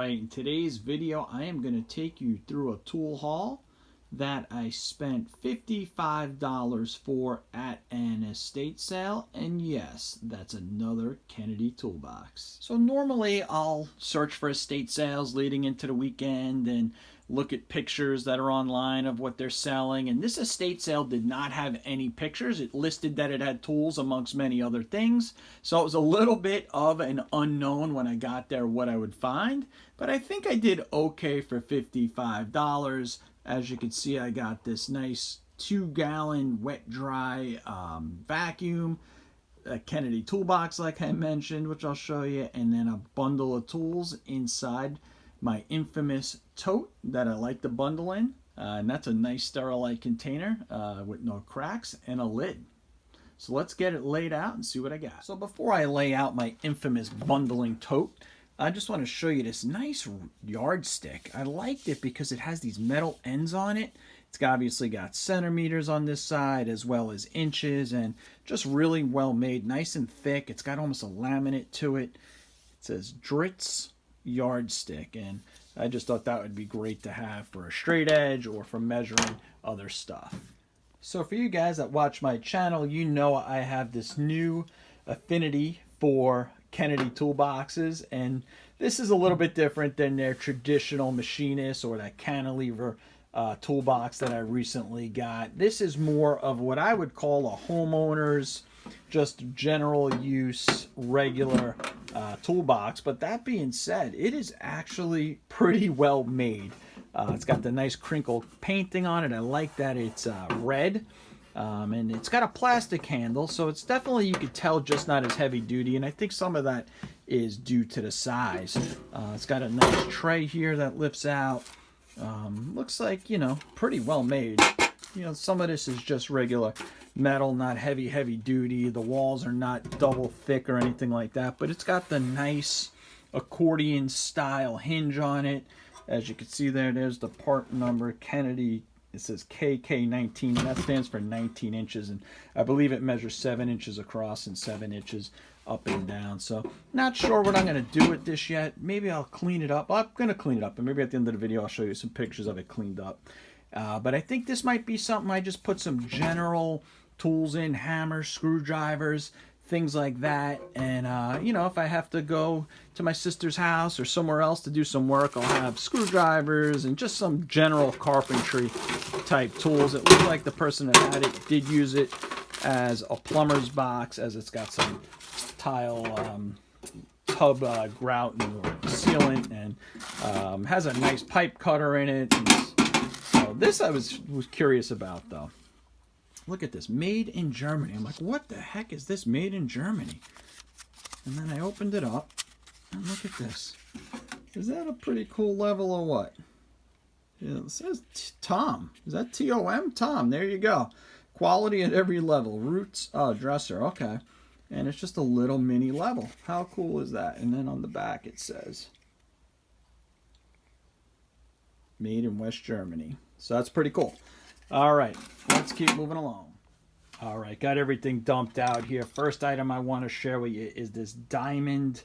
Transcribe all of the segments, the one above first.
Alright, in today's video I am going to take you through a tool haul that I spent $55 for at an estate sale, and yes, that's another Kennedy toolbox. So normally I'll search for estate sales leading into the weekend and look at pictures that are online of what they're selling, and this estate sale did not have any pictures. It listed that it had tools amongst many other things, so it was a little bit of an unknown when I got there what I would find, but I think I did okay for $55. As you can see, I got this nice 2-gallon wet dry vacuum, a Kennedy toolbox like I mentioned, which I'll show you, and then a bundle of tools inside my infamous tote that I like to bundle in, and that's a nice Sterilite container with no cracks and a lid. So let's get it laid out and see what I got. So before I lay out my infamous bundling tote, I just want to show you this nice yardstick. I liked it because it has these metal ends on it. It's obviously got centimeters on this side as well as inches, and just really well made, nice and thick. It's got almost a laminate to it. It says Dritz yardstick, and I just thought that would be great to have for a straight edge or for measuring other stuff. So for you guys that watch my channel, you know I have this new affinity for Kennedy toolboxes, and this is a little bit different than their traditional machinist or that cantilever toolbox that I recently got. This is more of what I would call a homeowner's just general use regular toolbox, but that being said, it is actually pretty well made. It's got the nice crinkled painting on it. I like that it's red. And it's got a plastic handle, so it's definitely, you could tell, just not as heavy duty, and I think some of that is due to the size. It's got a nice tray here that lifts out. Looks like, you know, pretty well made. You know, some of this is just regular metal, not heavy duty. The walls are not double thick or anything like that, but it's got the nice accordion style hinge on it. As you can see there's the part number, Kennedy. It says KK19, and that stands for 19 inches, and I believe it measures 7 inches across and 7 inches up and down. So not sure what I'm going to do with this yet. Maybe I'll clean it up. I'm going to clean it up, and maybe at the end of the video I'll show you some pictures of it cleaned up. But I think this might be something I just put some general tools in, hammers, screwdrivers, things like that, and you know, if I have to go to my sister's house or somewhere else to do some work, I'll have screwdrivers and just some general carpentry type tools. It looks like the person that had it did use it as a plumber's box, as it's got some tile tub grout and sealant, and has a nice pipe cutter in it. And so this I was curious about though. Look at this, made in Germany. I'm like, what the heck is this, made in Germany? And then I opened it up, and look at this. Is that a pretty cool level or what? Yeah, it says Tom. Is that T-O-M? Tom, there you go. Quality at every level. Roots, oh, dresser, okay. And it's just a little mini level. How cool is that? And then on the back it says, made in West Germany. So that's pretty cool. All right, let's keep moving along. All right, got everything dumped out here. First item I want to share with you is this diamond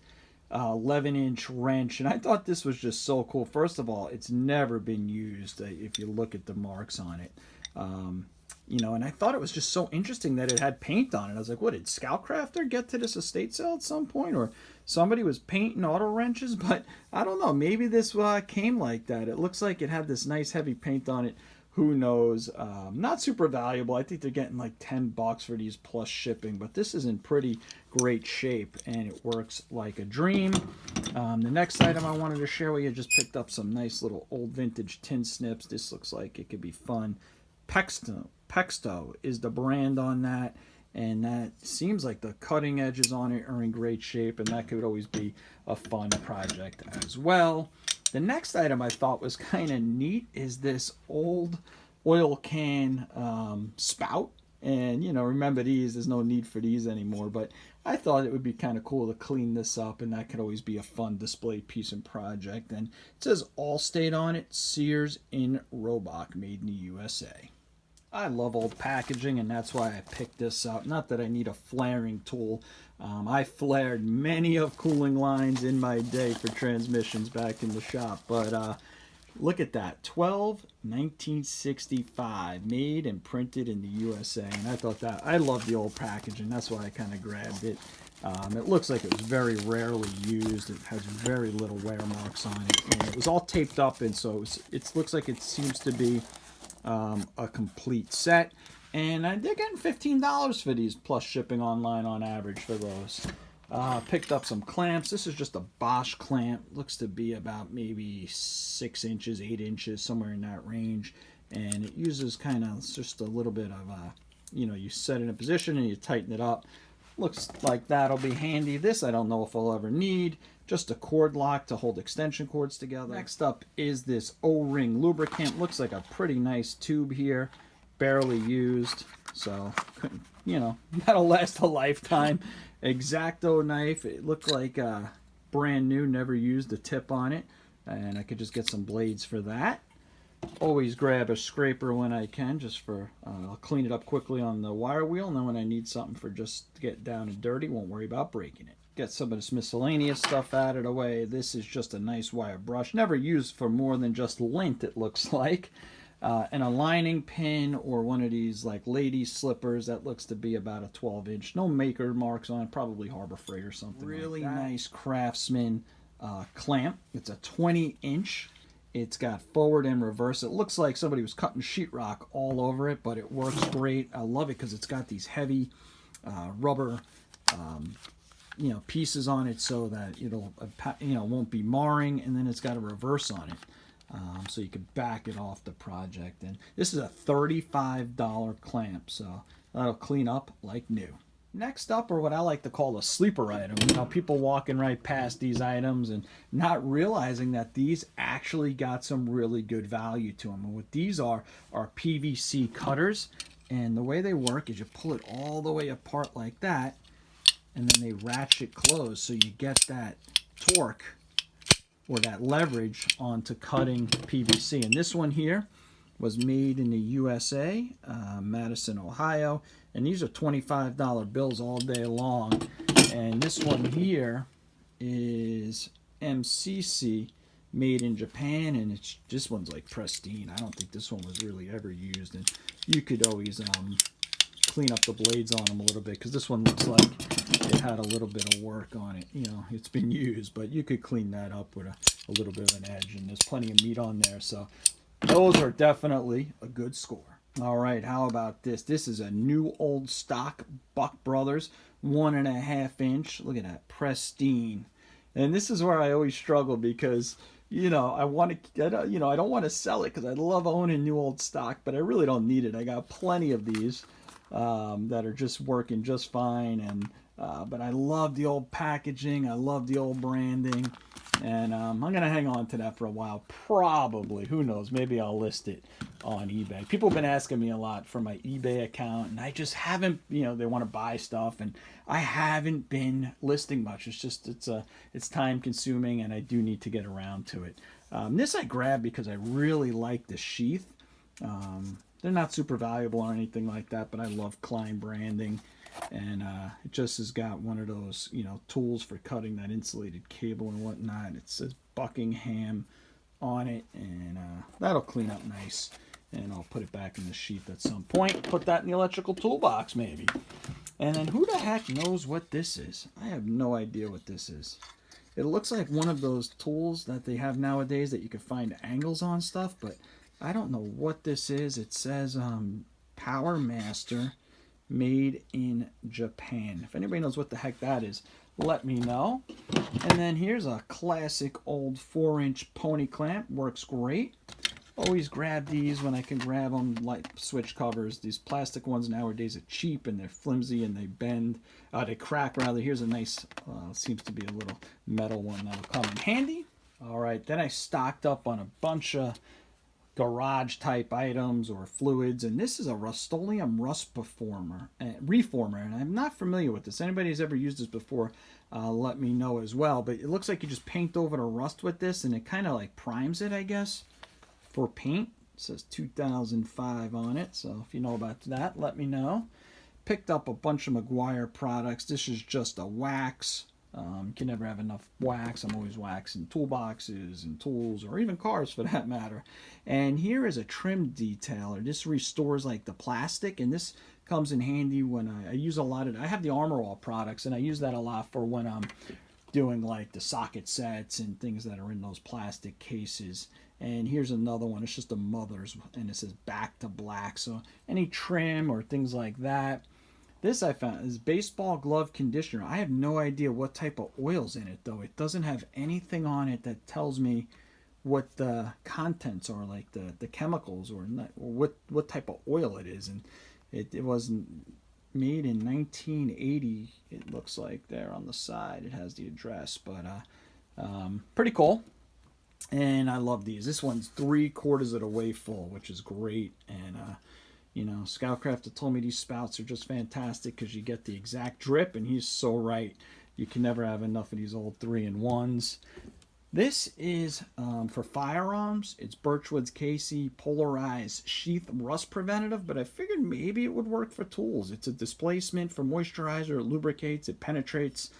11-inch wrench, and I thought this was just so cool. First of all, it's never been used if you look at the marks on it. You know, and I thought it was just so interesting that it had paint on it. I was like, what, did Scoutcrafter get to this estate sale at some point, or somebody was painting auto wrenches? But I don't know, maybe this came like that. It looks like it had this nice heavy paint on it. Who knows? Not super valuable. I think they're getting like $10 for these plus shipping, but this is in pretty great shape and it works like a dream. The next item I wanted to share with you, just picked up some nice little old vintage tin snips. This looks like it could be fun. Pexto is the brand on that, and that seems like the cutting edges on it are in great shape, and that could always be a fun project as well. The next item I thought was kind of neat is this old oil can spout. And, you know, remember these, there's no need for these anymore. But I thought it would be kind of cool to clean this up, and that could always be a fun display piece and project. And it says Allstate on it, Sears in Roebuck, made in the USA. I love old packaging, and that's why I picked this up. Not that I need a flaring tool. I flared many of cooling lines in my day for transmissions back in the shop. But look at that. 1965. Made and printed in the USA. And I thought that, I love the old packaging. That's why I kind of grabbed it. It looks like it was very rarely used. It has very little wear marks on it. And it was all taped up, and so it looks like it seems to be a complete set. And they're getting $15 for these, plus shipping online on average for those. Picked up some clamps. This is just a Bosch clamp. Looks to be about maybe 6 inches, 8 inches, somewhere in that range. And it uses kind of just a little bit of, you set it in a position and you tighten it up. Looks like that'll be handy. This I don't know if I'll ever need. Just a cord lock to hold extension cords together. Next up is this O-ring lubricant. Looks like a pretty nice tube here. Barely used, so that'll last a lifetime. X-Acto knife. It looked like brand new, never used a tip on it, and I could just get some blades for that. Always grab a scraper when I can, just for I'll clean it up quickly on the wire wheel, and then when I need something for just to get down and dirty, won't worry about breaking it. Get some of this miscellaneous stuff out of the way. This is just a nice wire brush, never used for more than just lint, it looks like. And a lining pin, or one of these like lady slippers that looks to be about a 12-inch. No maker marks on it, probably Harbor Freight or something. Really like nice Craftsman clamp. It's a 20-inch. It's got forward and reverse. It looks like somebody was cutting sheetrock all over it, but it works great. I love it because it's got these heavy rubber pieces on it, so that it'll won't be marring, and then it's got a reverse on it. So you can back it off the project. And this is a $35 clamp, so that'll clean up like new. Next up are what I like to call a sleeper item. People walking right past these items and not realizing that these actually got some really good value to them. And what these are PVC cutters. And the way they work is you pull it all the way apart like that, and then they ratchet close, so you get that torque or that leverage onto cutting PVC. And this one here was made in the USA, Madison, Ohio. And these are $25 bills all day long. And this one here is MCC, made in Japan, and this one's like pristine. I don't think this one was really ever used. And you could always clean up the blades on them a little bit, because this one looks like it had a little bit of work on it. It's been used, but you could clean that up with a little bit of an edge, and there's plenty of meat on there, so those are definitely a good score. All right, how about this? This is a new old stock Buck Brothers 1.5 inch. Look at that, pristine. And this is where I always struggle, because I don't want to sell it because I love owning new old stock, but I really don't need it. I got plenty of these that are just working just fine, and but I love the old packaging. I love the old branding. And I'm going to hang on to that for a while. Probably. Who knows? Maybe I'll list it on eBay. People have been asking me a lot for my eBay account, and I just haven't, they want to buy stuff, and I haven't been listing much. It's just, it's time consuming, and I do need to get around to it. This I grabbed because I really like the sheath. They're not super valuable or anything like that, but I love Klein branding. And it just has got one of those, tools for cutting that insulated cable and whatnot. It says Buckingham on it, and that'll clean up nice. And I'll put it back in the sheath at some point. Put that in the electrical toolbox, maybe. And then who the heck knows what this is? I have no idea what this is. It looks like one of those tools that they have nowadays that you can find angles on stuff, but I don't know what this is. It says Power Master, made in Japan. If anybody knows what the heck that is, let me know. And then here's a classic old 4-inch pony clamp. Works great. Always grab these when I can grab them, like switch covers. These plastic ones nowadays are cheap, and they're flimsy, and they bend. They crack, rather. Here's a nice, seems to be a little metal one that'll come in handy. All right, then I stocked up on a bunch of garage type items or fluids, and this is a Rust-Oleum rust reformer, and I'm not familiar with this. Anybody who's ever used this before, let me know as well. But it looks like you just paint over the rust with this, and it kind of like primes it, I guess, for paint. It says 2005 on it, so if you know about that, let me know. Picked up a bunch of Meguiar products. This is just a wax. You can never have enough wax. I'm always waxing toolboxes and tools, or even cars for that matter. And here is a trim detailer. This restores like the plastic, and this comes in handy when I use a lot of, I have the Armor All products, and I use that a lot for when I'm doing like the socket sets and things that are in those plastic cases. And here's another one. It's just a Mother's, and it says back to black. So any trim or things like that. This I found is baseball glove conditioner. I have no idea what type of oil's in it, though. It doesn't have anything on it that tells me what the contents are, like the chemicals, or what type of oil it is. And it wasn't made in 1980, it looks like there on the side. It has the address, but pretty cool. And I love these. This one's 3/4 of the way full, which is great. And you know, Scoutcraft told me these spouts are just fantastic because you get the exact drip, and he's so right. You can never have enough of these old 3-in-1s. This is for firearms. It's Birchwood's Casey Polarized Sheath Rust Preventative, but I figured maybe it would work for tools. It's a displacement for moisturizer. It lubricates. It penetrates.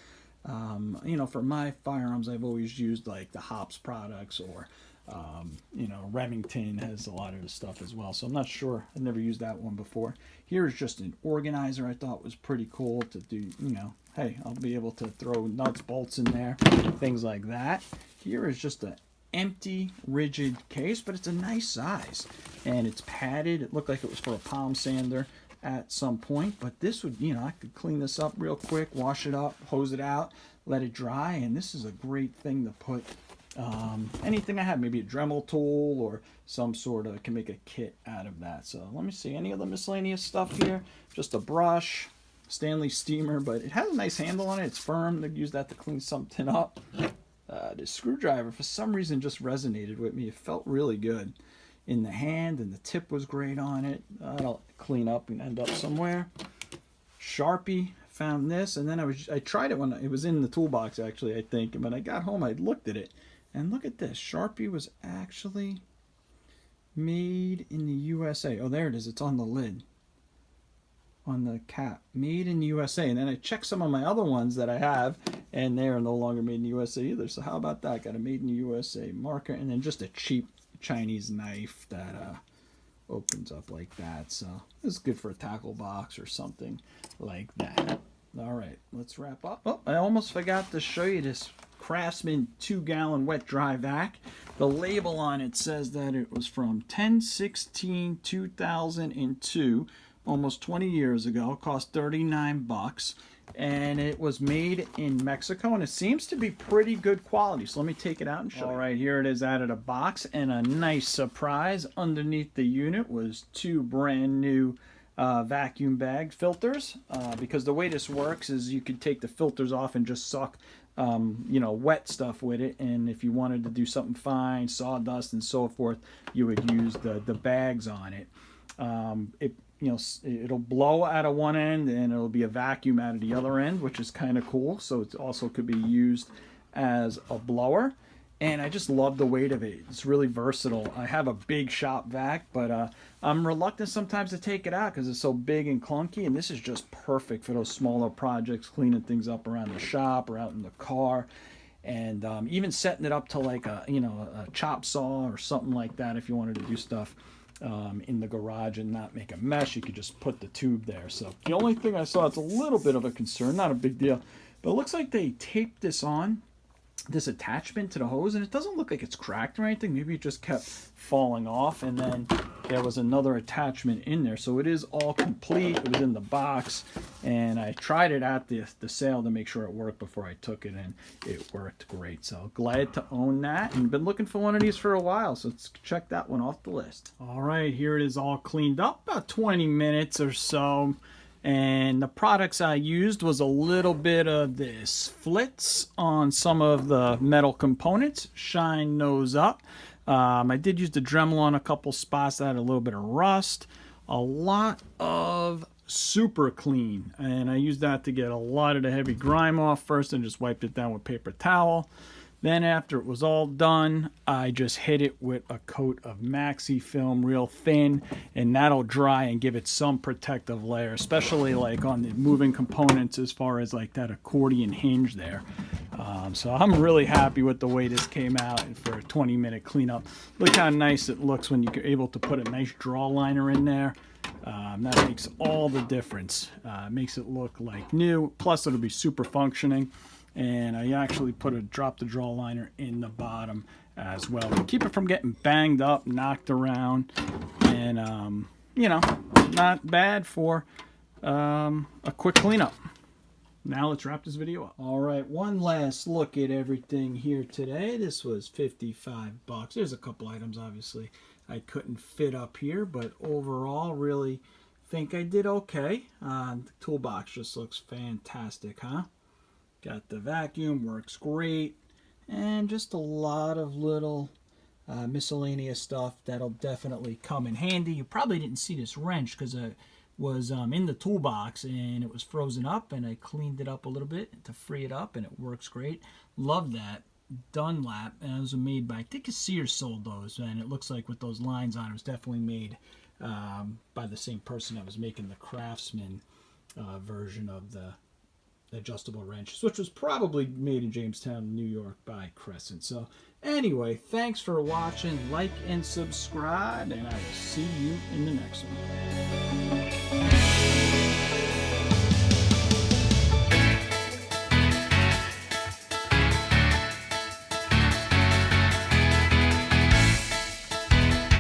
You know, for my firearms, I've always used like the Hops products, or you know, Remington has a lot of the stuff as well. So I'm not sure. I've never used that one before. Here's just an organizer I thought was pretty cool to do, you know, hey, I'll be able to throw nuts, bolts in there, things like that. Here is just an empty, rigid case, but it's a nice size. And it's padded. It looked like it was for a palm sander at some point, but this would, you know, I could clean this up real quick, wash it up, hose it out, let it dry, and this is a great thing to put anything I have, maybe a Dremel tool or some sort of, can make a kit out of that. So let me see, any other miscellaneous stuff here. Just a brush, Stanley steamer, but it has a nice handle on it. It's firm. They use that to clean something up. The screwdriver, for some reason, just resonated with me. It felt really good in the hand, and the tip was great on it. I'll clean up and end up somewhere. Sharpie, found this, and then I tried it when it was in the toolbox, actually, I think. And when I got home, I looked at it, and look at this. Sharpie was actually made in the USA. Oh, there it is. It's on the lid, on the cap. Made in the USA. And then I checked some of my other ones that I have, and they are no longer made in the USA either. So how about that? Got a made in the USA marker, and then just a cheap Chinese knife that opens up like that. So it's good for a tackle box or something like that. All right, let's wrap up. Oh, I almost forgot to show you this Craftsman 2-gallon wet dry vac. The label on it says that it was from 10/16/2002, almost 20 years ago. It cost $39, and it was made in Mexico, and it seems to be pretty good quality. So let me take it out and show you. All right, here it is out of the box, and a nice surprise underneath the unit was 2 brand new vacuum bag filters, because the way this works is you could take the filters off and just suck you know, wet stuff with it, and if you wanted to do something fine, sawdust and so forth, you would use the bags on it. You know, it'll blow out of one end, and it'll be a vacuum out of the other end, which is kind of cool. So it also could be used as a blower. And I just love the weight of it. It's really versatile. I have a big shop vac, but I'm reluctant sometimes to take it out because it's so big and clunky. And this is just perfect for those smaller projects, cleaning things up around the shop or out in the car. And even setting it up to like a, you know, a chop saw or something like that. If you wanted to do stuff in the garage and not make a mess, you could just put the tube there. So the only thing I saw, it's a little bit of a concern, not a big deal, but it looks like they taped this on, this attachment to the hose, and it doesn't look like it's cracked or anything. Maybe it just kept falling off, and then there was another attachment in there. So it is all complete. It was in the box, and I tried it at the sale to make sure it worked before I took it, and it worked great. So glad to own that, and been looking for one of these for a while, so let's check that one off the list. All right, here it is all cleaned up, about 20 minutes or so. And the products I used was a little bit of this Flitz on some of the metal components, shine those up. I did use the Dremel on a couple spots that had a little bit of rust. A lot of Super Clean, and I used that to get a lot of the heavy grime off first and just wiped it down with paper towel. Then after it was all done, I just hit it with a coat of Maxi film real thin, and that'll dry and give it some protective layer, especially like on the moving components as far as like that accordion hinge there. So I'm really happy with the way this came out for a 20-minute cleanup. Look how nice it looks when you're able to put a nice draw liner in there. That makes all the difference. Makes it look like new, plus it'll be super functioning. And I actually dropped the draw liner in the bottom as well to keep it from getting banged up, knocked around, and you know, not bad for a quick cleanup. Now let's wrap this video up. All right, one last look at everything here today. This was 55 bucks. There's a couple items obviously I couldn't fit up here, but overall really think I did okay. The toolbox just looks fantastic, huh? Got the vacuum, works great, and just a lot of little miscellaneous stuff that'll definitely come in handy. You probably didn't see this wrench because it was in the toolbox and it was frozen up, and I cleaned it up a little bit to free it up, and it works great. Love that. Dunlap, and those were made by, I think Sears sold those, and it looks like with those lines on it was definitely made by the same person that was making the Craftsman version of the adjustable wrenches, which was probably made in Jamestown, New York by Crescent. So anyway, thanks for watching. Like and subscribe, and I will see you in the next one.